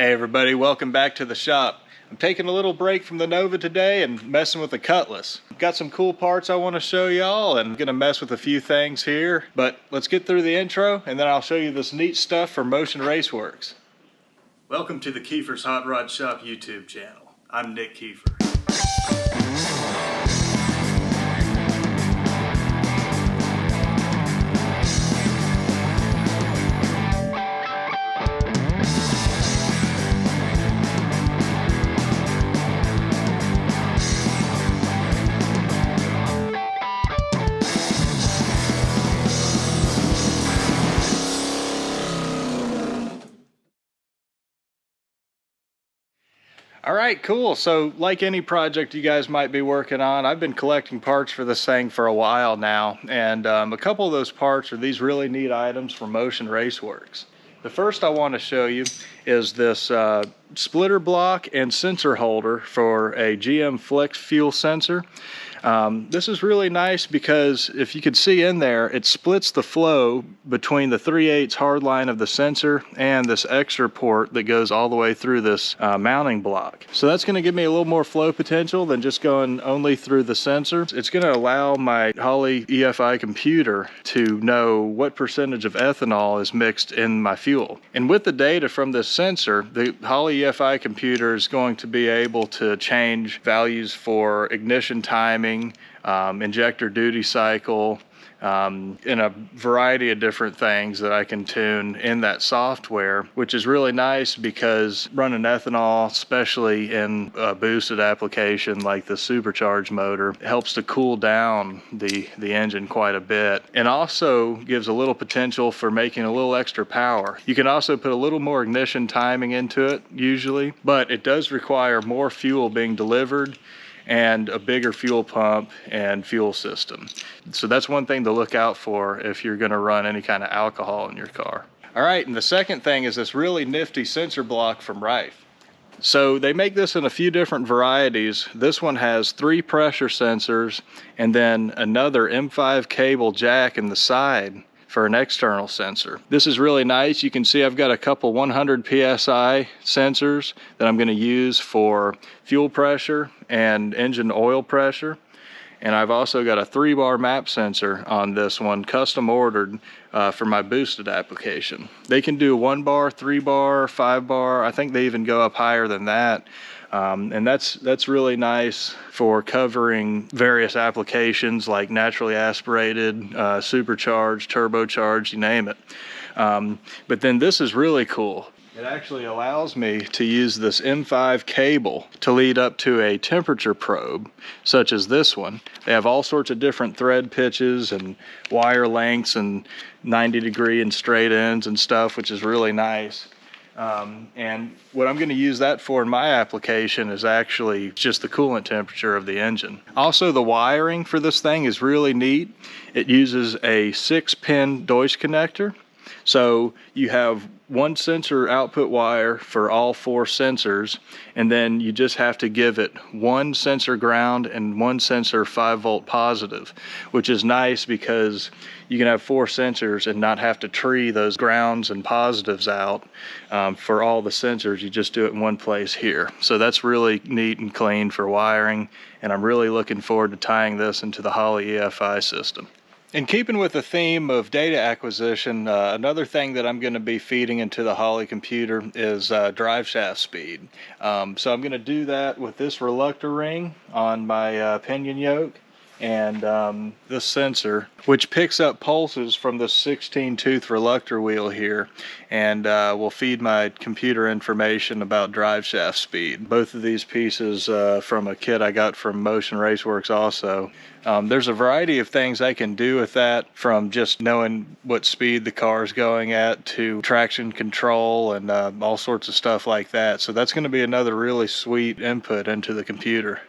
Hey everybody, welcome back to the shop. I'm taking a little break from the Nova today and messing with the Cutlass. Got some cool parts I want to show y'all and gonna mess with a few things here. But let's get through the intro and then I'll show you this neat stuff from Motion Raceworks. Welcome to the Kiefer's Hot Rod Shop YouTube channel. I'm Nick Kiefer. All right, cool. So like any project you guys might be working on, I've been collecting parts for this thing for a while now. And a couple of those parts are these really neat items from Motion Raceworks. The first I want to show you is this splitter block and sensor holder for a GM Flex fuel sensor. This is really nice because if you can see in there, it splits the flow between the 3/8 hard line of the sensor and this extra port that goes all the way through this mounting block. So that's going to give me a little more flow potential than just going only through the sensor. It's going to allow my Holley EFI computer to know what percentage of ethanol is mixed in my fuel. And with the data from this sensor, the Holley EFI computer is going to be able to change values for ignition timing, injector duty cycle, in a variety of different things that I can tune in that software, which is really nice because running ethanol, especially in a boosted application like the Supercharged motor, helps to cool down the engine quite a bit, and also gives a little potential for making a little extra power. You can also put a little more ignition timing into it usually, but it does require more fuel being delivered and a bigger fuel pump and fuel system. So that's one thing to look out for if you're gonna run any kind of alcohol in your car. All right, and the second thing is this really nifty sensor block from Rife. So they make this in a few different varieties. This one has 3 pressure sensors and then another M5 cable jack in the side for an external sensor. This is really nice. You can see I've got a couple 100 PSI sensors that I'm going to use for fuel pressure and engine oil pressure. And I've also got a 3-bar map sensor on this one, custom ordered for my boosted application. They can do 1-bar, 3-bar, 5-bar. I think they even go up higher than that. And that's really nice for covering various applications like naturally aspirated, supercharged, turbocharged, you name it. But then this is really cool. It actually allows me to use this M5 cable to lead up to a temperature probe, such as this one. They have all sorts of different thread pitches and wire lengths and 90-degree and straight ends and stuff, which is really nice. And what I'm going to use that for in my application is actually just the coolant temperature of the engine. Also, the wiring for this thing is really neat. It uses a 6-pin Deutsch connector. So you have one sensor output wire for all 4 sensors, and then you just have to give it one sensor ground and one sensor 5-volt positive, which is nice because you can have 4 sensors and not have to tree those grounds and positives out for all the sensors. You just do it in one place here. So that's really neat and clean for wiring, and I'm really looking forward to tying this into the Holley EFI system. In keeping with the theme of data acquisition, another thing that I'm going to be feeding into the Holley computer is driveshaft speed. So I'm going to do that with this reluctor ring on my pinion yoke and this sensor, which picks up pulses from the 16-tooth reluctor wheel here, and will feed my computer information about driveshaft speed. Both of these pieces from a kit I got from Motion Raceworks also. There's a variety of things I can do with that, from just knowing what speed the car is going at to traction control and all sorts of stuff like that. So that's going to be another really sweet input into the computer.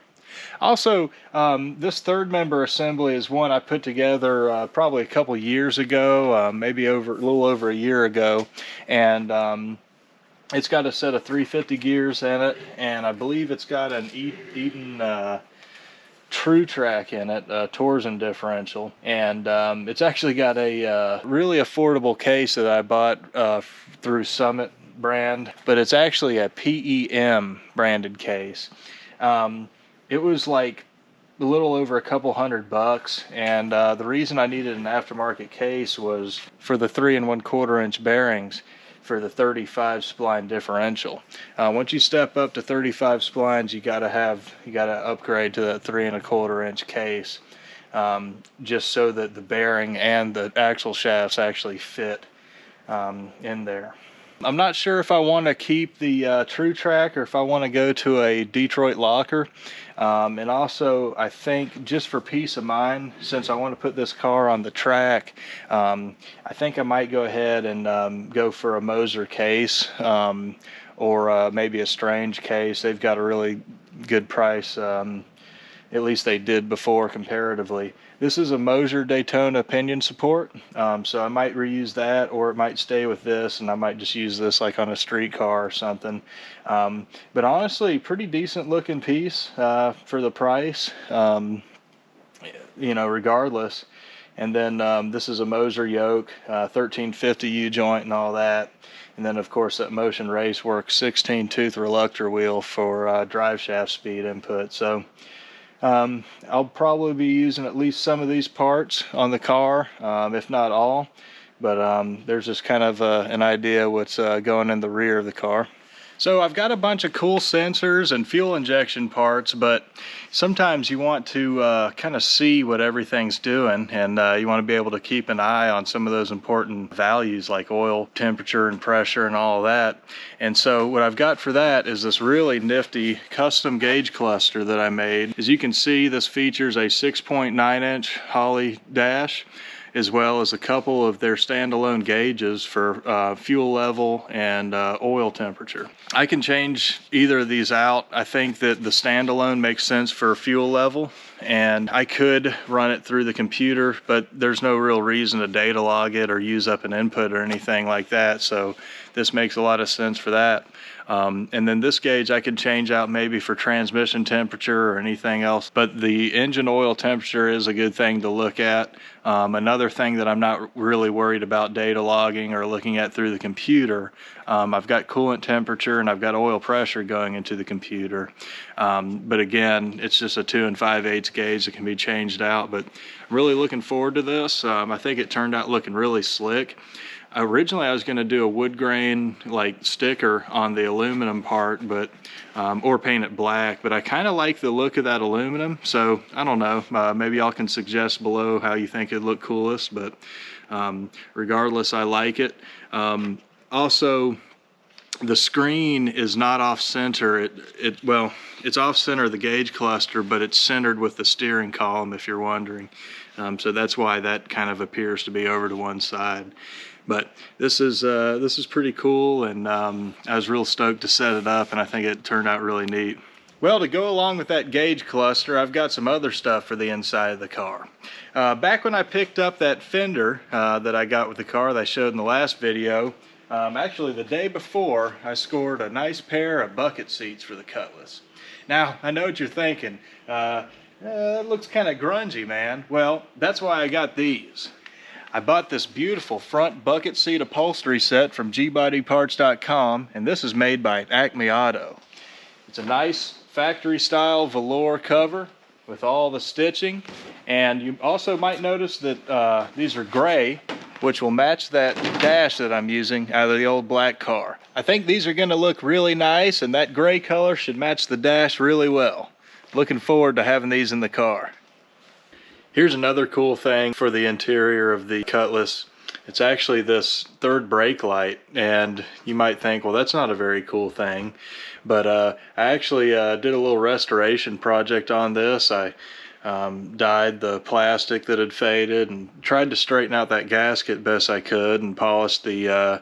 Also, this third member assembly is one I put together probably a couple years ago, maybe a little over a year ago, and it's got a set of 350 gears in it, and I believe it's got an Eaton True Track in it, Torsen differential, and it's actually got a really affordable case that I bought through Summit brand, but it's actually a PEM branded case. It was like a little over a couple $100, and the reason I needed an aftermarket case was for the 3 1/4 inch bearings for the 35 spline differential. Once you step up to 35 splines, you gotta upgrade to that 3 1/4 inch case, just so that the bearing and the axle shafts actually fit in there. I'm not sure if I want to keep the True Track or if I want to go to a Detroit locker. And also, I think just for peace of mind, since I want to put this car on the track, I think I might go ahead and go for a Moser case, or maybe a Strange case. They've got a really good price. At least they did before comparatively. This is a Moser Daytona pinion support, so I might reuse that, or it might stay with this, and I might just use this like on a street car or something. But honestly, pretty decent looking piece for the price, you know, regardless. And then this is a Moser yoke, 1350 U-joint and all that. And then of course that Motion Raceworks 16 tooth reluctor wheel for driveshaft speed input. So I'll probably be using at least some of these parts on the car, if not all, but there's just kind of an idea what's going in the rear of the car. So I've got a bunch of cool sensors and fuel injection parts, but sometimes you want to kind of see what everything's doing, and you want to be able to keep an eye on some of those important values like oil temperature and pressure and all of that. And so what I've got for that is this really nifty custom gauge cluster that I made. As you can see, this features a 6.9 inch Holley dash, as well as a couple of their standalone gauges for fuel level and oil temperature. I can change either of these out. I think that the standalone makes sense for fuel level, and I could run it through the computer, but there's no real reason to data log it or use up an input or anything like that, so this makes a lot of sense for that. And then this gauge I could change out maybe for transmission temperature or anything else, but the engine oil temperature is a good thing to look at. Another thing that I'm not really worried about data logging or looking at through the computer, I've got coolant temperature and I've got oil pressure going into the computer. But again, it's just a 2 5/8 gauge that can be changed out, but I'm really looking forward to this. I think it turned out looking really slick. Originally I was going to do a wood grain like sticker on the aluminum part, but or paint it black, but I kind of like the look of that aluminum, so I don't know, maybe y'all can suggest below how you think it'd look coolest, but regardless, I like it. Also, the screen is not off center. Well, it's off center of the gauge cluster, but it's centered with the steering column, if you're wondering. So that's why that kind of appears to be over to one side. But this is pretty cool, and I was real stoked to set it up, and I think it turned out really neat. Well, to go along with that gauge cluster, I've got some other stuff for the inside of the car. Back when I picked up that fender that I got with the car that I showed in the last video, actually the day before, I scored a nice pair of bucket seats for the Cutlass. Now, I know what you're thinking. That looks kind of grungy, man. Well, that's why I got these. I bought this beautiful front bucket seat upholstery set from gbodyparts.com, and this is made by Acme Auto. It's a nice factory style velour cover with all the stitching, and you also might notice that these are gray, which will match that dash that I'm using out of the old black car. I think these are going to look really nice, and that gray color should match the dash really well. Looking forward to having these in the car. Here's another cool thing for the interior of the Cutlass. It's actually this third brake light, and you might think, well, that's not a very cool thing, but I actually did a little restoration project on this. I dyed the plastic that had faded and tried to straighten out that gasket best I could, and polished that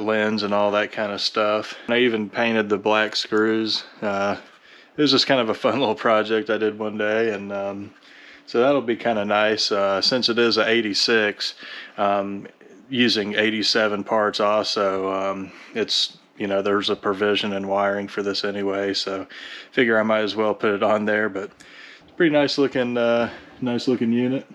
lens and all that kind of stuff. And I even painted the black screws. It was just kind of a fun little project I did one day, and so that'll be kind of nice, since it is a 86, using 87 parts also. It's, you know, there's a provision in wiring for this anyway, so figure I might as well put it on there. But it's a pretty nice looking unit.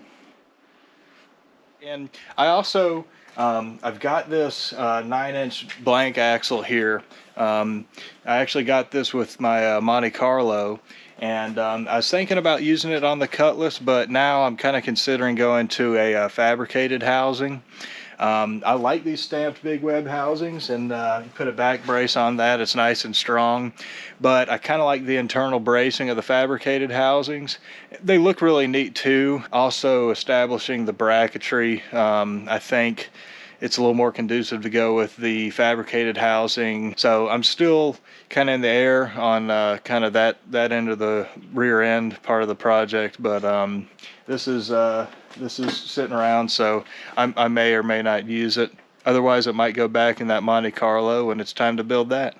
And I also I've got this 9-inch blank axle here. I actually got this with my Monte Carlo, and I was thinking about using it on the Cutlass, but now I'm kind of considering going to a fabricated housing. I like these stamped big web housings, and put a back brace on that. It's nice and strong, but I kind of like the internal bracing of the fabricated housings. They look really neat too. Also establishing the bracketry, I think it's a little more conducive to go with the fabricated housing. So I'm still kind of in the air on kind of that end of the rear end part of the project, but this is sitting around, so I may or may not use it. Otherwise, it might go back in that Monte Carlo when it's time to build that.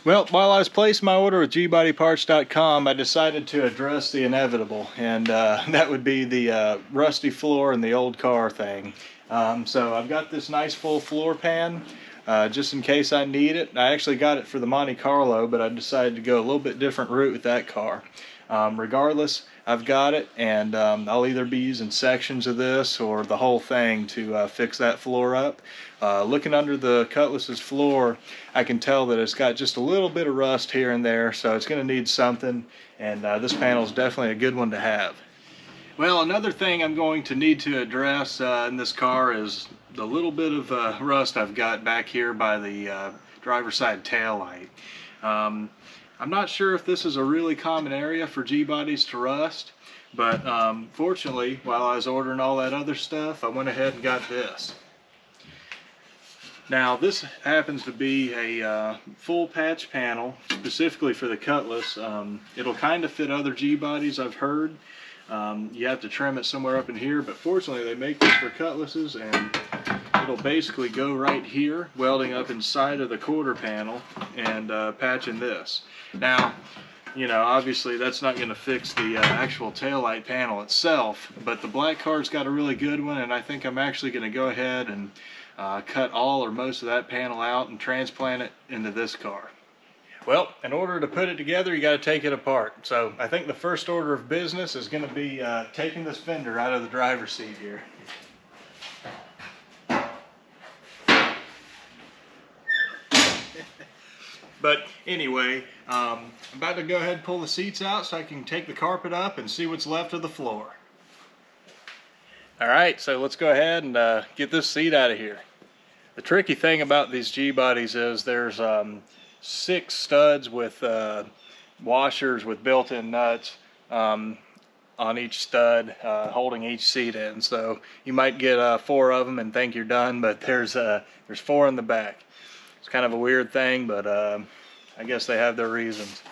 Well, while I was placing my order with gbodyparts.com, I decided to address the inevitable, and that would be the rusty floor and the old car thing. So I've got this nice full floor pan, just in case I need it. I actually got it for the Monte Carlo, but I decided to go a little bit different route with that car. Regardless, I've got it, and I'll either be using sections of this or the whole thing to fix that floor up. Looking under the Cutlass's floor, I can tell that it's got just a little bit of rust here and there, so it's going to need something, and this panel is definitely a good one to have. Well, another thing I'm going to need to address in this car is the little bit of rust I've got back here by the driver's side tail light. I'm not sure if this is a really common area for G-bodies to rust, but fortunately, while I was ordering all that other stuff, I went ahead and got this. Now, this happens to be a full patch panel specifically for the Cutlass. It'll kind of fit other G-bodies, I've heard. You have to trim it somewhere up in here, but fortunately they make this for Cutlasses, and it'll basically go right here, welding up inside of the quarter panel and patching this. Now, you know, obviously that's not going to fix the actual taillight panel itself, but the black car's got a really good one, and I think I'm actually going to go ahead and cut all or most of that panel out and transplant it into this car. Well, in order to put it together, you got to take it apart. So I think the first order of business is going to be taking this fender out of the driver's seat here. But anyway, I'm about to go ahead and pull the seats out so I can take the carpet up and see what's left of the floor. All right, so let's go ahead and get this seat out of here. The tricky thing about these G-bodies is there's 6 studs with washers with built-in nuts on each stud, holding each seat in. So you might get 4 of them and think you're done, but there's 4 in the back. It's kind of a weird thing, but I guess they have their reasons.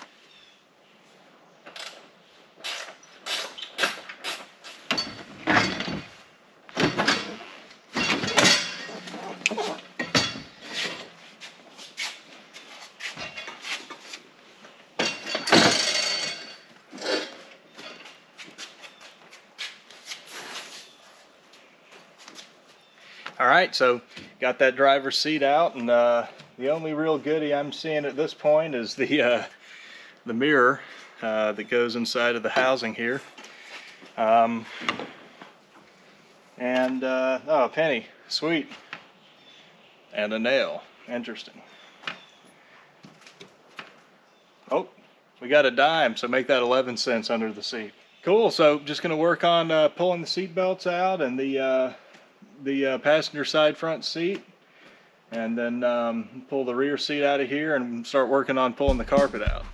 Alright, so got that driver's seat out, and the only real goodie I'm seeing at this point is the mirror that goes inside of the housing here. Oh, a penny, sweet, and a nail, interesting. Oh, we got a dime, so make that 11 cents under the seat. Cool, so just gonna work on pulling the seat belts out and the passenger side front seat, and then pull the rear seat out of here and start working on pulling the carpet out.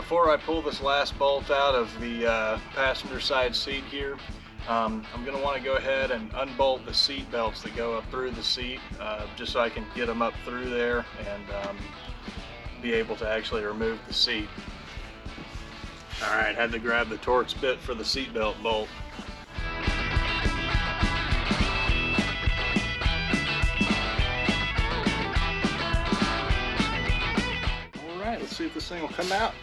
before I pull this last bolt out of the passenger side seat here, I'm going to want to go ahead and unbolt the seat belts that go up through the seat, just so I can get them up through there and be able to actually remove the seat. Alright, had to grab the Torx bit for the seat belt bolt. Alright, let's see if this thing will come out.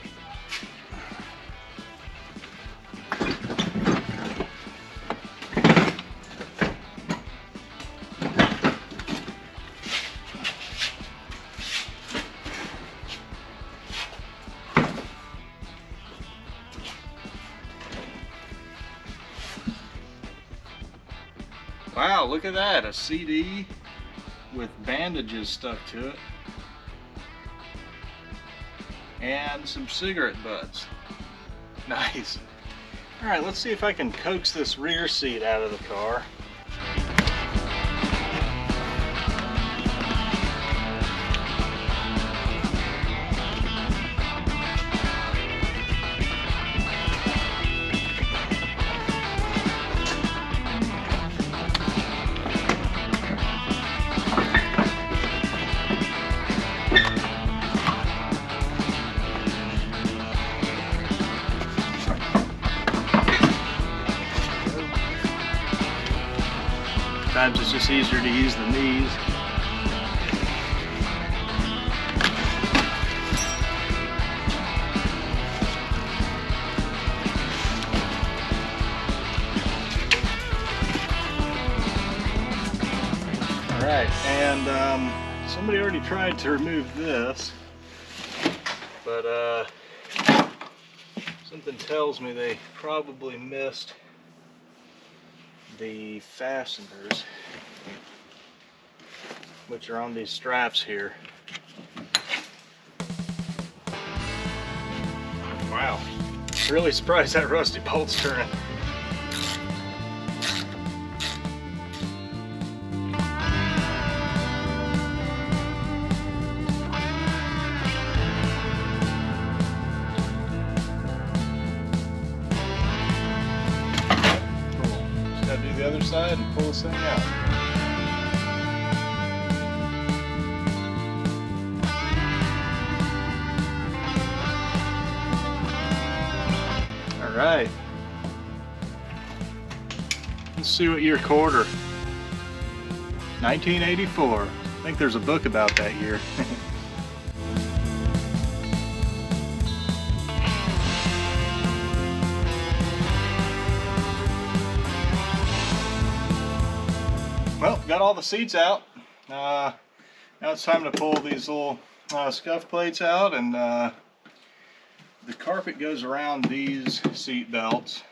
Wow, look at that, a CD with bandages stuck to it. And some cigarette butts. Nice. Alright, let's see if I can coax this rear seat out of the car. Sometimes it's just easier to use the knees. Alright, and somebody already tried to remove this, but something tells me they probably missed the fasteners, which are on these straps here. Wow, really surprised that rusty bolt's turning. The other side and pull this thing out. All right. Let's see what year quarter. 1984. I think there's a book about that year. Well, got all the seats out. Now it's time to pull these little scuff plates out, and the carpet goes around these seat belts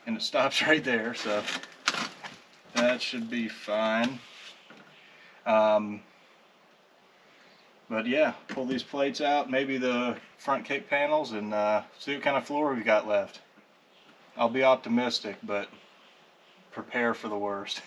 and it stops right there, so that should be fine. But yeah, pull these plates out, maybe the front kick panels, and see what kind of floor we've got left. I'll be optimistic, but prepare for the worst.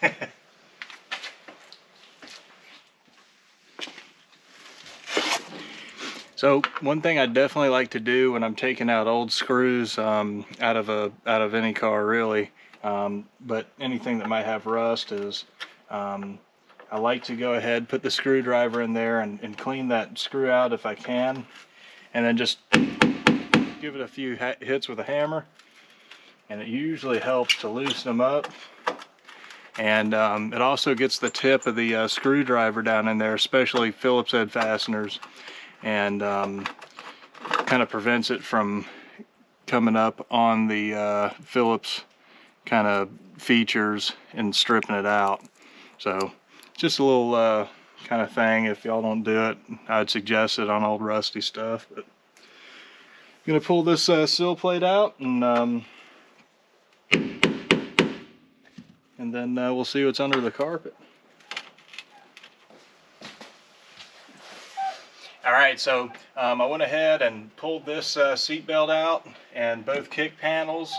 So one thing I definitely like to do when I'm taking out old screws out of any car really, but anything that might have rust, is I like to go ahead, put the screwdriver in there and clean that screw out if I can, and then just give it a few hits with a hammer, and it usually helps to loosen them up. And it also gets the tip of the screwdriver down in there, especially Phillips head fasteners, and kind of prevents it from coming up on the Phillips kind of features and stripping it out. So just a little kind of thing. If y'all don't do it, I'd suggest it on old rusty stuff. But I'm gonna pull this sill plate out, and then we'll see what's under the carpet. Alright, so I went ahead and pulled this seat belt out and both kick panels.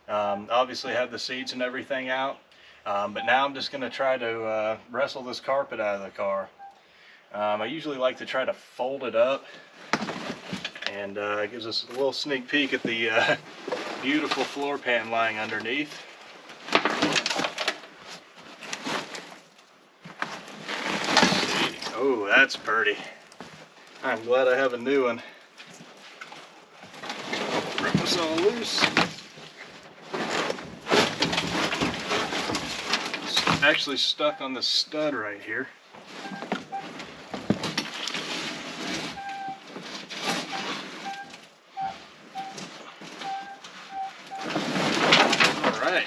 Obviously have the seats and everything out, but now I'm just going to try to wrestle this carpet out of the car. I usually like to try to fold it up and gives us a little sneak peek at the beautiful floor pan lying underneath. Oh, that's pretty. I'm glad I have a new one. Rip this all loose. It's actually stuck on the stud right here. All right.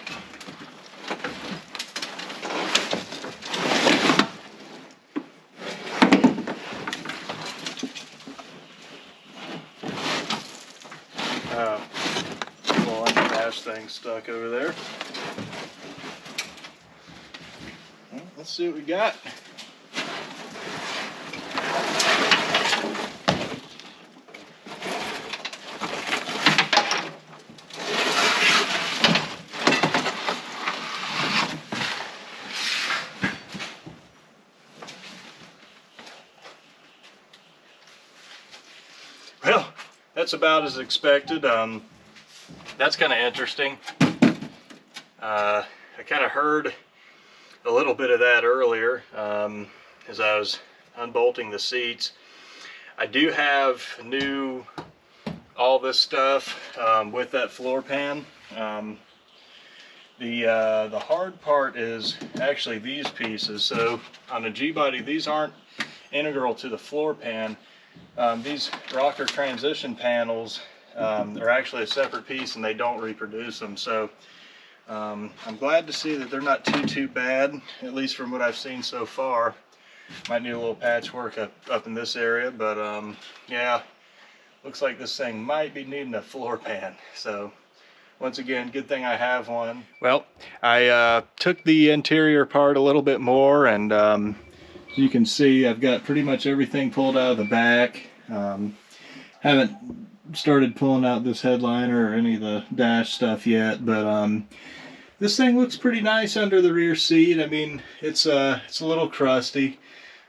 Little dash thing stuck over there. Well, let's see what we got. Well, that's about as expected. That's kind of interesting. I kind of heard a little bit of that earlier as I was unbolting the seats. I do have all this stuff with that floor pan. The hard part is actually these pieces. So on a G-body, these aren't integral to the floor pan. These rocker transition panels are actually a separate piece, and they don't reproduce them. So I'm glad to see that they're not too bad, at least from what I've seen so far. Might need a little patchwork up in this area, but yeah, looks like this thing might be needing a floor pan. So once again, good thing I have one. Well, I took the interior apart a little bit more, and you can see I've got pretty much everything pulled out of the back. Haven't started pulling out this headliner or any of the dash stuff yet, but this thing looks pretty nice under the rear seat. I mean, it's a little crusty,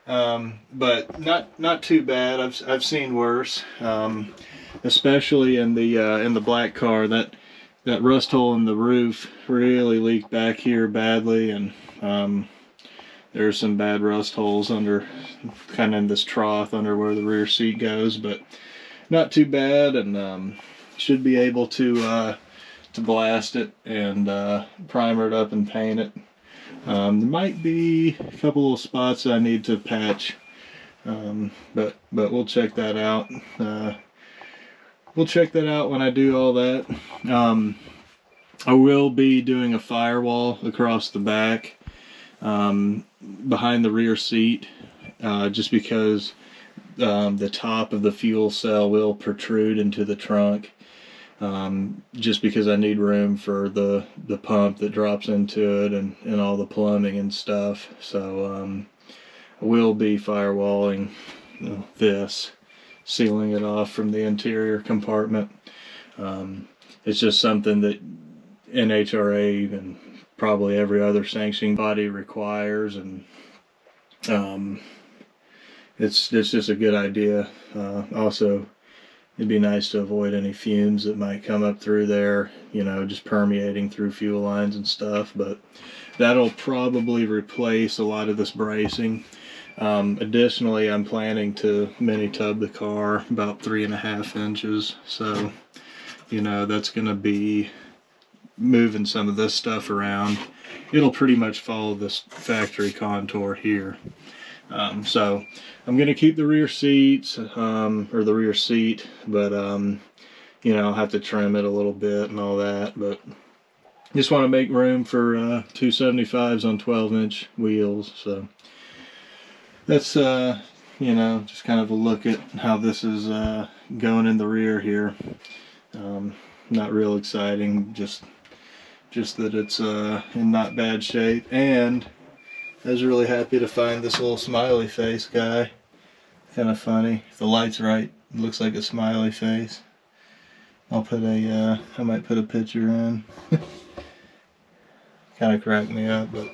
but not too bad. I've seen worse, especially in the black car. That rust hole in the roof really leaked back here badly, and there's some bad rust holes under, kind of in this trough under where the rear seat goes, but not too bad, and should be able to blast it and primer it up and paint it. There might be a couple little spots that I need to patch, but we'll check that out. We'll check that out when I do all that. I will be doing a firewall across the back behind the rear seat, just because the top of the fuel cell will protrude into the trunk, just because I need room for the pump that drops into it and all the plumbing and stuff. So I will be firewalling this, sealing it off from the interior compartment. It's just something that NHRA and probably every other sanctioning body requires, and it's just a good idea. Also, it'd be nice to avoid any fumes that might come up through there, you know, just permeating through fuel lines and stuff, but that'll probably replace a lot of this bracing. Additionally, I'm planning to mini tub the car about 3.5 inches, so you know, that's going to be moving some of this stuff around. It'll pretty much follow this factory contour here. So I'm going to keep the rear seats, or the rear seat, but you know, I'll have to trim it a little bit and all that, but just want to make room for 275s on 12-inch wheels. So that's you know, just kind of a look at how this is going in the rear here. Not real exciting, just that it's in not bad shape. And I was really happy to find this little smiley face guy. Kind of funny. If the light's right, it looks like a smiley face. I'll put a I might put a picture in. Kind of cracked me up, but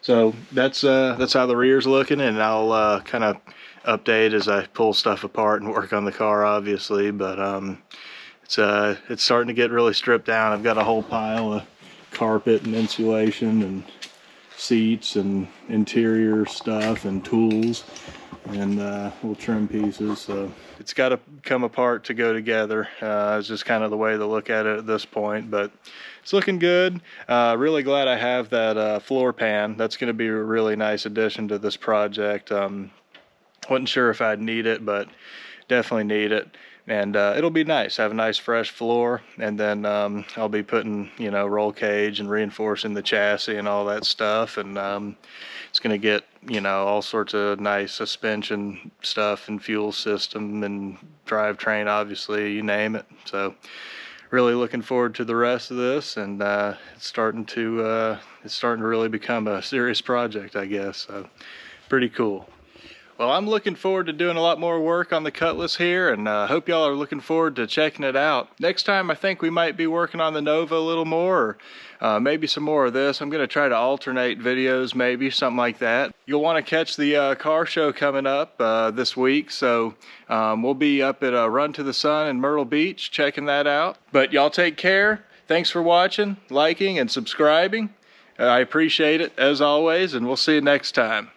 So that's how the rear's looking, and I'll kind of update as I pull stuff apart and work on the car, obviously. But it's starting to get really stripped down. I've got a whole pile of carpet and insulation and seats and interior stuff and tools and little trim pieces. So it's got to come apart to go together. It's just kind of the way to look at it at this point, but it's looking good. Really glad I have that floor pan. That's going to be a really nice addition to this project. Wasn't sure if I'd need it, but definitely need it. And it'll be nice, have a nice fresh floor, and then I'll be putting, you know, roll cage and reinforcing the chassis and all that stuff, and it's going to get, you know, all sorts of nice suspension stuff and fuel system and drivetrain, obviously, you name it. So really looking forward to the rest of this, and it's starting to really become a serious project, I guess. So pretty cool. Well, I'm looking forward to doing a lot more work on the Cutlass here, and hope y'all are looking forward to checking it out. Next time, I think we might be working on the Nova a little more, or maybe some more of this. I'm going to try to alternate videos, maybe, something like that. You'll want to catch the car show coming up this week, so we'll be up at Run to the Sun in Myrtle Beach, checking that out. But y'all take care. Thanks for watching, liking, and subscribing. I appreciate it, as always, and we'll see you next time.